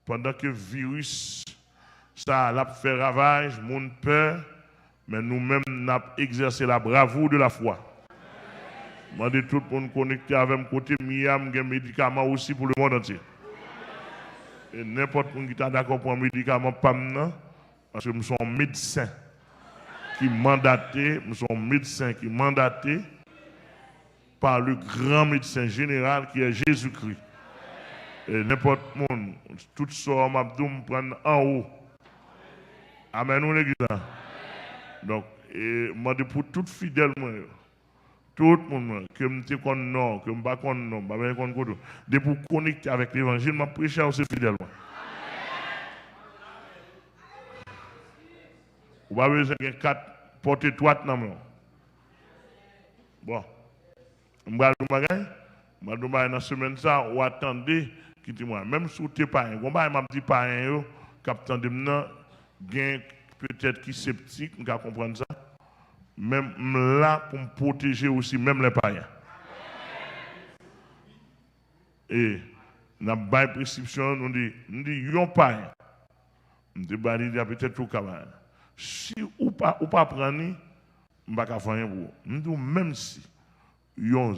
pendant que le virus, ça a fait ravage, monde peur, mais nous-mêmes, nous avons exercé la bravoure de la foi. Je demande tout le monde connecté avec moi, côté Miam, des médicaments aussi pour le monde entier. Et n'importe qui est d'accord pour un médicament, pas maintenant, parce que nous sommes médecins qui mandatés, nous sommes médecins qui mandatés par le grand médecin général qui est Jésus-Christ. Et n'importe qui, tout ça, je prendre en haut. Amen, nous l'église. Donc, je demande pour tout fidèle, tout le monde, que je ne connais pas, que je ne connais pas, de pour connecter avec l'évangile, je prêche aussi fidèlement. Vous avez besoin de 4 portes étroites dans le bon. Je vais vous dans la semaine, ou attendez, quittez-moi. Même si vous n'êtes pas un, je dis pas un, capitaine de maintenant, peut-être qui sceptique, je vais comprendre ça. Même là, pour me protéger aussi, même les païens. Et, dans la prescription, nous dit, yon païen. Nous dit, peut-être tout camarade. Si ou pas prendre, je ne vais pas faire rien pour vous. Nous disons, même si yon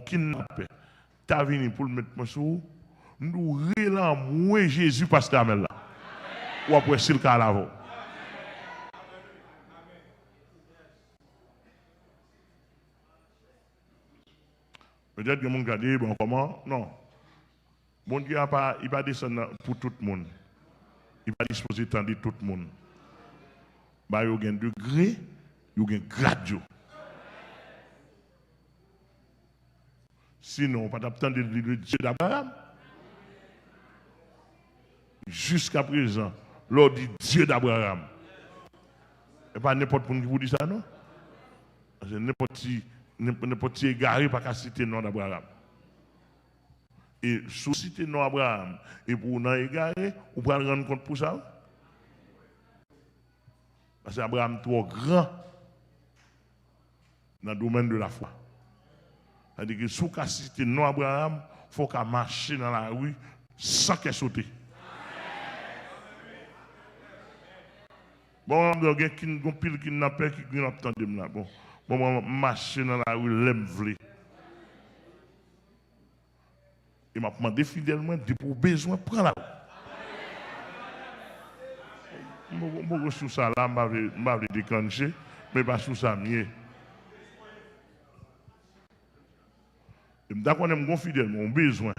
kidnappé, t'as venu pour le mettre sur nous relâchons Jésus parce que là. Ou après, c'est le cas là. Peut-être que mon gars dit, bon, comment? Non. Mon Dieu il va descendre pour tout le monde. Il va disposer de tout le monde. Bah, il y a un degré, il y a un grade. Sinon, on ne peut pas attendre le Dieu d'Abraham. Jusqu'à présent, l'on dit Dieu d'Abraham. Et pas n'importe qui vous dit ça, non? N'importe qui égaré par citer le nom d'Abraham. Et sous citer le nom d'Abraham, et pour nous égarer, vous pouvez rendre compte pour ça? Parce que Abraham est trop grand dans le domaine de la foi. C'est-à-dire que si vous citez le nom d'Abraham, il faut qu'il marche dans la rue sans qu'il saute. Bon, il y a un pile qui n'a pas qui n'a pas entendu là. Bon, marcher dans la rue, l'aime vle. Il m'a demandé fidèlement, de pour besoin, prends la rue. Je suis sous ça là, je vais déclencher, mais pas sous ça mieux. D'accord, je suis fidèle, mon besoin.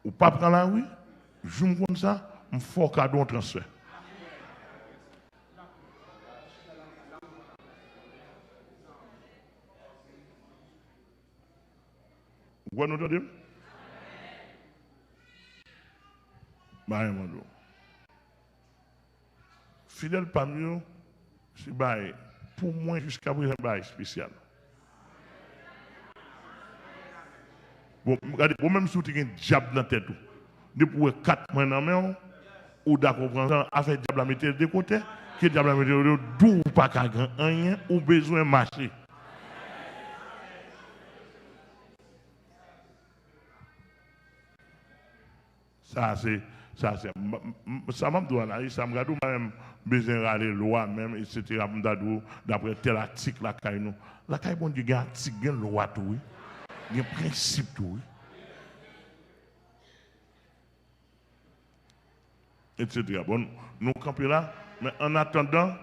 Ou pas prendre la rue, je me comme ça, je fais cadeau en transfert. Vous entendez? Fidèle parmi nous, c'est pour moi jusqu'à présent spécial. Bon, regardez, même si vous avez un diable dans la tête, depuis 4 mois dans la main, ou d'accord, avec diable à mettre de côté, que diable à mettre de côté, d'où pas qu'à rien, ou besoin de marcher. Ça m'a dit, ça m'a dit, même besoin d'aller loi, même, etc. D'après tel article, la caille, nous. La caille, bon, il y a un article, il y a une loi, tout, il y a un principe, tout, etc. Bon, nous campons là, mais en attendant,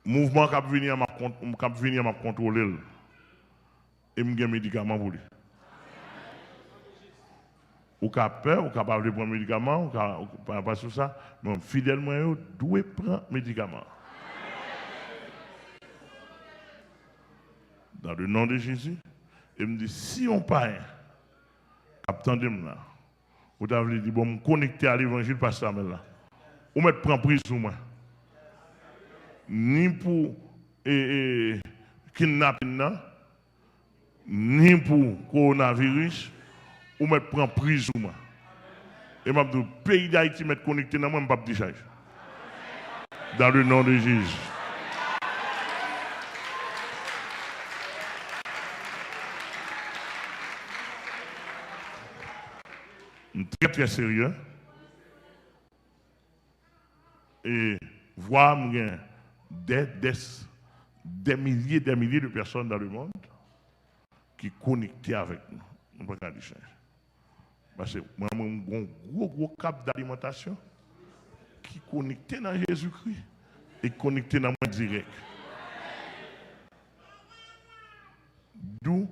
mouvement qui va venir à contrôler, et je vais médicaments pour lui. Ou qu'à peur, ou capable de prendre médicaments, ou pas sur ça, mais fidèlement, vous devez prendre médicaments. Dans le nom de Jésus, il me dit, si on parle, attendez-moi là, vous avez dit, bon, me connecter à l'évangile par ça, là. Ou me prendre prise sur moi. Ni pour kidnapping, ni pour coronavirus, ou me prend prise sur moi. Et m'a dit, le pays d'Haïti m'a connecté dans moi, je ne peux pas dire. Dans le nom de Jésus. Très très sérieux. Et voir des milliers de personnes dans le monde qui sont connectées avec nous. On peut pas dire ça. Parce que moi, j'ai un gros cap d'alimentation qui est connecté dans Jésus-Christ et connecté dans moi direct. D'où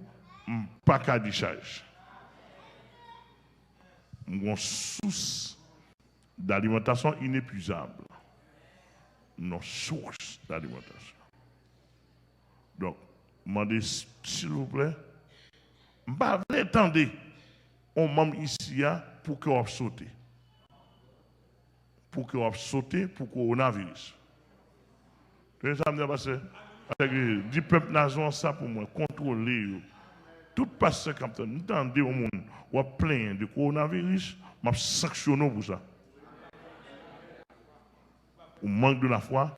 pas qu'à dire ça. Une source d'alimentation inépuisable. Nos sources d'alimentation. Donc, demandez s'il vous plaît, je ne vais pas attendre on membre ici pour que vous sautez. Pour que vous sautez pour le coronavirus. Vous savez, parce que du peuple nation ça pour moi, contrôler. Tout passe comme ça. Nous entendons au monde, ou plein de coronavirus, je sanctionne pour ça. Ou manque de la foi,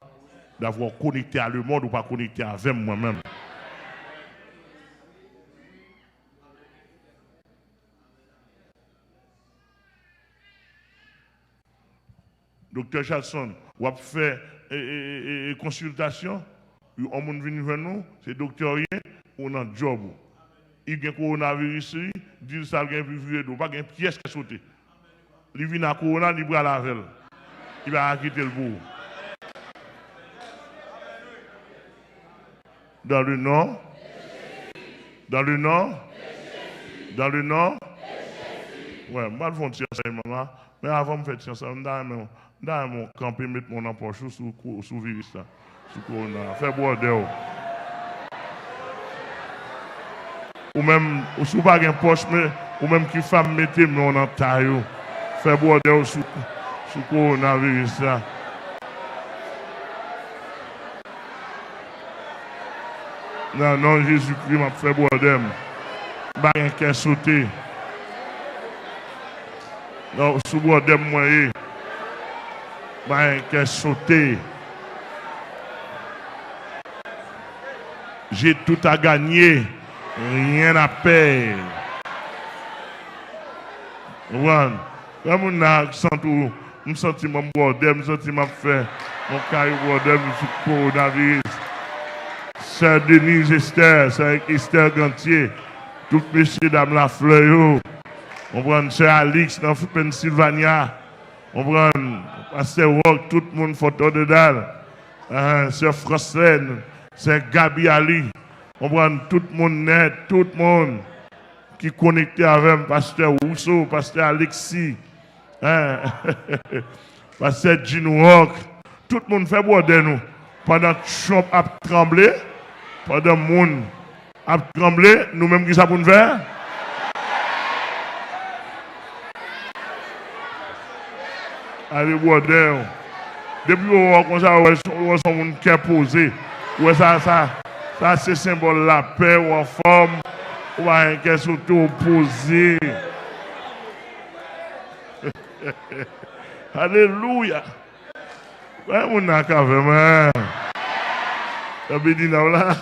d'avoir connecté à le monde ou pas connecté avec moi-même. Docteur Chalson, ou a fait consultation, on vient vers nous, c'est docteur ou un job. Il y a un coronavirus, il dit ça, il y a un plus pas de pièce qui sauté. Il vient à corona, il va la velle. Il va quitter le bout. Dans le nom, dans le nom, dans le nom. Ouais, moi je vais faire ça, maman. Mais avant de faire ça, je vais mon camper, mettre mon empoche sous le virus, sous corona. Faire bordel. Ou même, si vous n'avez pas de poche, ou même qui femme mettez mon en taille. Faire bordel sous coronavirus. Non, Jésus-Christ m'a fait bordel. Pas qu'un sauter. Non, sous bordel, moi, pas qu'un sauter. J'ai tout à gagner, rien à perdre. Comme on a senti, je sens mon bordel, je sens mon fait, mon caillou bordel sur le coronavirus. Sœur Denise Esther, Sœur Esther Gantier, tout messieurs dames la fleur, on prend Sœur Alix dans Pennsylvania, on prend Pasteur Rock, tout le monde photo de dalle, Sœur Frostlaine, Sœur Gabi Ali, on prend tout le monde net, tout le monde qui est connecté avec Pasteur Rousseau, Pasteur Alexis, Pasteur Gino Rock, tout le monde fait boire de nous. Pendant que Trump a tremblé, pendant que le monde a tremblé, nous-mêmes qui ça pour nous faire? Allez, boire de nous. Depuis qu'on a son monde qui est posé, ça c'est symbole de la paix ou en forme, ou un qui est surtout opposé. Alléluia. Ouais, mon n'a qu'à vraiment. T'as bien dit là.